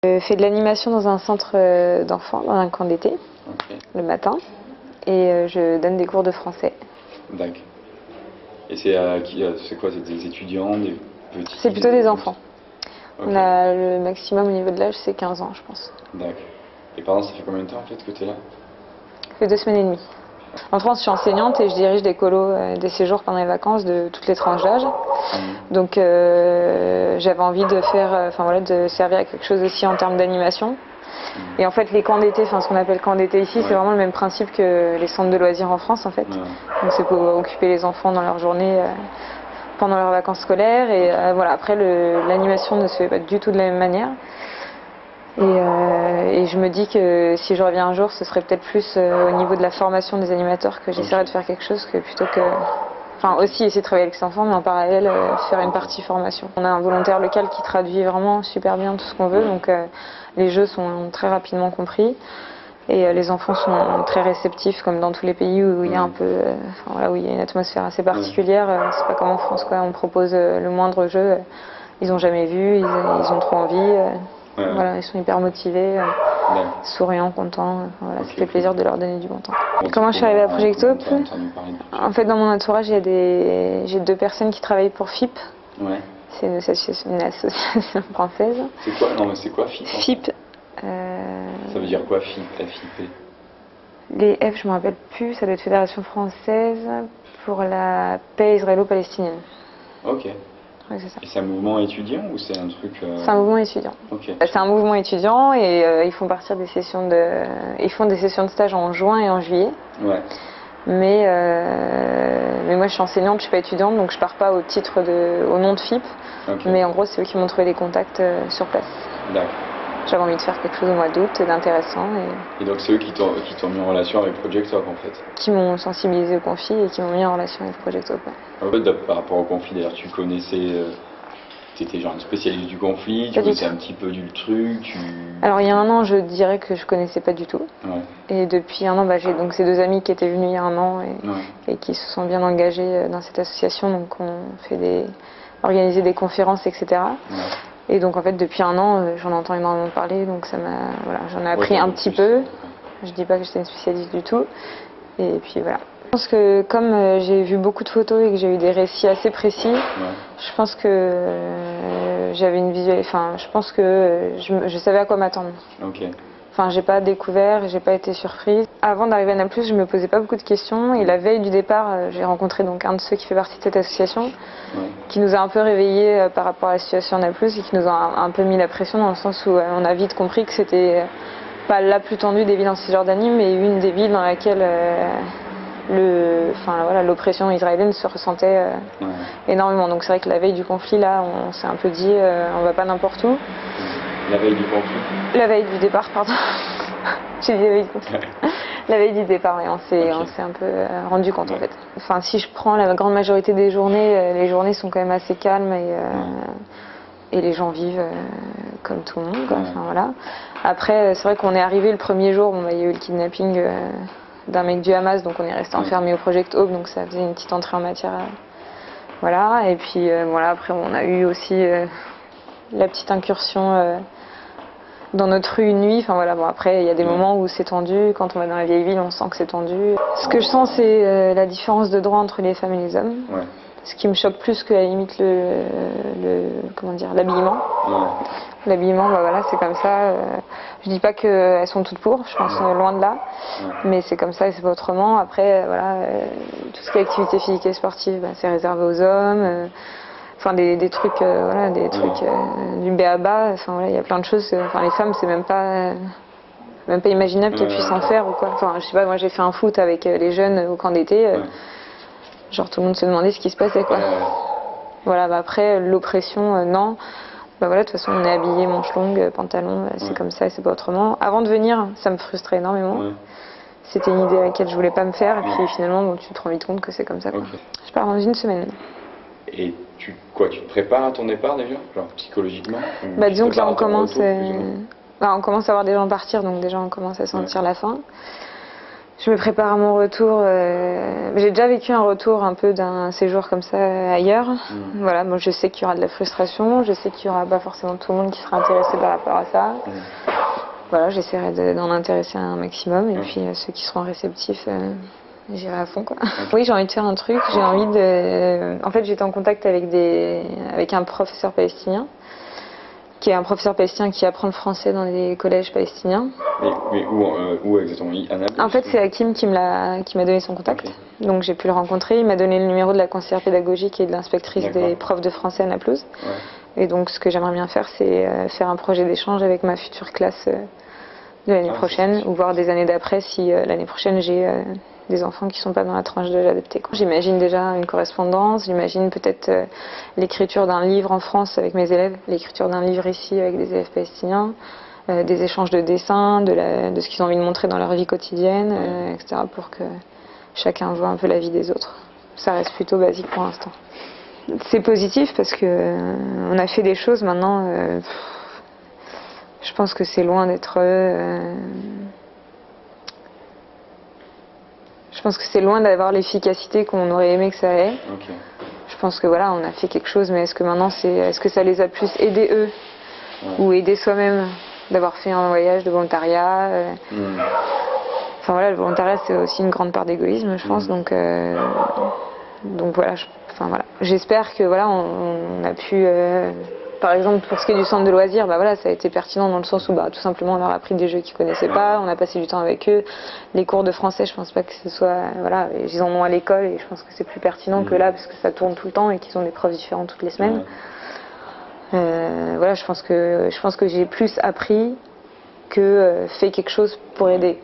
Je fais de l'animation dans un centre d'enfants, dans un camp d'été, le matin, et je donne des cours de français. D'accord. Et c'est quoi, c'est des étudiants, des petits? C'est plutôt des enfants. Okay. On a le maximum au niveau de l'âge, c'est 15 ans, je pense. D'accord. Et pardon, ça fait combien de temps en fait que tu es là? Ça fait 2 semaines et demie. En France, je suis enseignante et je dirige des colos, des séjours pendant les vacances de toutes les tranches d'âge. Donc j'avais envie de faire, de servir à quelque chose aussi en termes d'animation. Et en fait, les camps d'été, ce qu'on appelle camps d'été ici, c'est vraiment le même principe que les centres de loisirs en France en fait. Donc c'est pour occuper les enfants dans leur journée pendant leurs vacances scolaires. Et voilà, après l'animation ne se fait pas du tout de la même manière. Et je me dis que si je reviens un jour, ce serait peut-être plus au niveau de la formation des animateurs que j'essaierais de faire quelque chose que plutôt que... Enfin aussi essayer de travailler avec les enfants, mais en parallèle faire une partie formation. On a un volontaire local qui traduit vraiment super bien tout ce qu'on veut, donc les jeux sont très rapidement compris. Et les enfants sont très réceptifs, comme dans tous les pays où il y a un peu, où il y a une atmosphère assez particulière. C'est pas comme en France, quoi. On propose le moindre jeu, ils ont jamais vu, ils ont trop envie. Voilà, ils sont hyper motivés, souriants, contents. Voilà, ça fait plaisir de leur donner du bon temps. Comment je suis arrivée à Project Hope? En fait, dans mon entourage, j'ai 2 personnes qui travaillent pour FIP. Ouais. C'est une association française. C'est quoi? Non, mais c'est quoi FIP? FIP. Ça veut dire quoi FIP? FIP? Les F, je me rappelle plus. Ça doit être Fédération française pour la paix israélo-palestinienne. Ok. Ouais, c'est ça. Et c'est un mouvement étudiant ou c'est un truc... C'est un mouvement étudiant. Okay. C'est un mouvement étudiant et ils font partir des sessions ils font des sessions de stage en juin et en juillet. Ouais. Mais moi je suis enseignante, je suis pas étudiante, donc je pars pas au nom de FIP. Okay. Mais en gros c'est eux qui m'ont trouvé des contacts sur place. D'accord. J'avais envie de faire quelque chose au mois d'août d'intéressant. Et donc c'est eux qui t'ont mis en relation avec Project Hope en fait? Qui m'ont sensibilisé au conflit et qui m'ont mis en relation avec Project Hope. En fait, par rapport au conflit, d'ailleurs, tu connaissais, tu étais genre une spécialiste du conflit, tu connaissais un petit peu du truc, Alors il y a un an, je dirais que je connaissais pas du tout. Ouais. Et depuis un an, j'ai donc ces 2 amis qui étaient venus il y a un an et qui se sont bien engagés dans cette association. Donc on fait organisé des conférences, etc. Ouais. Et donc en fait depuis un an, j'en entends énormément parler, donc ça m'a, j'en ai appris un petit peu. Je dis pas que j'étais une spécialiste du tout. Et puis voilà. Je pense que comme j'ai vu beaucoup de photos et que j'ai eu des récits assez précis, je pense que j'avais une visuelle, je pense que je savais à quoi m'attendre. Okay. J'ai pas découvert, j'ai pas été surprise. Avant d'arriver à Naples, je me posais pas beaucoup de questions et la veille du départ, j'ai rencontré donc un de ceux qui fait partie de cette association, qui nous a un peu réveillés par rapport à la situation à Naples et qui nous a un peu mis la pression dans le sens où on a vite compris que c'était pas la plus tendue des villes dans ce genre d'anime, mais une des villes dans laquelle l'oppression israélienne se ressentait énormément. Donc c'est vrai que la veille du conflit, là, on s'est un peu dit, on va pas n'importe où. La veille du conflit? La veille du départ, pardon. J'ai dit la veille du conflit. La veille du départ, et on s'est un peu rendu compte en fait. Si je prends la grande majorité des journées, les journées sont quand même assez calmes et les gens vivent comme tout le monde, quoi. Voilà. Après, c'est vrai qu'on est arrivé le premier jour, il y a eu le kidnapping d'un mec du Hamas, donc on est resté enfermé au Project Hope, donc ça faisait une petite entrée en matière. Voilà, et puis après on a eu aussi la petite incursion dans notre rue une nuit. Après il y a des moments où c'est tendu, quand on va dans la vieille ville on sent que c'est tendu. Ce que je sens c'est la différence de droit entre les femmes et les hommes. Ouais. Ce qui me choque plus que à la limite l'habillement. L'habillement, c'est comme ça. Je dis pas qu'elles sont toutes pour, je pense loin de là. Mais c'est comme ça et c'est pas autrement. Après, tout ce qui est activité physique et sportive, c'est réservé aux hommes. Des trucs, du b.a.-ba. Il y a plein de choses. Les femmes, c'est même pas imaginable qu'elles puissent en faire ou quoi. Je sais pas, moi j'ai fait un foot avec les jeunes au camp d'été. Genre tout le monde se demandait ce qui se passait, quoi. Voilà, après l'oppression, non. De toute façon on est habillé manches longues, pantalon, c'est comme ça et c'est pas autrement. Avant de venir, ça me frustrait énormément. C'était une idée à laquelle je voulais pas me faire et puis finalement tu te rends vite compte que c'est comme ça, quoi. Je pars dans 1 semaine. Et tu te prépares à ton départ déjà, genre psychologiquement? Disons que là on commence à voir des gens partir, donc déjà on commence à sentir la fin. Je me prépare à mon retour. J'ai déjà vécu un retour un peu d'un séjour comme ça ailleurs. Voilà, moi je sais qu'il y aura de la frustration, je sais qu'il n'y aura pas forcément tout le monde qui sera intéressé par rapport à ça. Voilà, j'essaierai d'en intéresser un maximum et puis ceux qui seront réceptifs, j'irai à fond quoi. Oui, j'ai envie de faire un truc, j'ai envie de... En fait, j'étais en contact avec un professeur palestinien, qui est un professeur palestinien qui apprend le français dans des collèges palestiniens. Mais où exactement? En fait, c'est Hakim qui m'a donné son contact. Okay. Donc j'ai pu le rencontrer. Il m'a donné le numéro de la conseillère pédagogique et de l'inspectrice des profs de français à Naplouse. Et donc ce que j'aimerais bien faire, c'est faire un projet d'échange avec ma future classe de l'année prochaine, ou voire des années d'après si l'année prochaine j'ai des enfants qui ne sont pas dans la tranche d'âge adapté. J'imagine déjà une correspondance, j'imagine peut-être l'écriture d'un livre en France avec mes élèves, l'écriture d'un livre ici avec des élèves palestiniens, des échanges de dessins, de ce qu'ils ont envie de montrer dans leur vie quotidienne, etc. pour que chacun voit un peu la vie des autres. Ça reste plutôt basique pour l'instant. C'est positif parce que on a fait des choses maintenant. Je pense que c'est loin d'être. Je pense que c'est loin d'avoir l'efficacité qu'on aurait aimé que ça ait. Okay. Je pense que voilà, on a fait quelque chose, mais est-ce que maintenant est-ce que ça les a plus aidés eux ou aidés soi-même d'avoir fait un voyage de volontariat Enfin voilà, le volontariat c'est aussi une grande part d'égoïsme, je pense. Donc voilà, j'espère que voilà, on a pu. Par exemple, pour ce qui est du centre de loisirs, bah voilà, ça a été pertinent dans le sens où bah, tout simplement on leur a appris des jeux qu'ils ne connaissaient pas, on a passé du temps avec eux. Les cours de français, je pense pas que ce soit... Voilà, ils en ont à l'école et je pense que c'est plus pertinent que là parce que ça tourne tout le temps et qu'ils ont des profs différents toutes les semaines. Voilà, je pense que j'ai plus appris que fait quelque chose pour aider.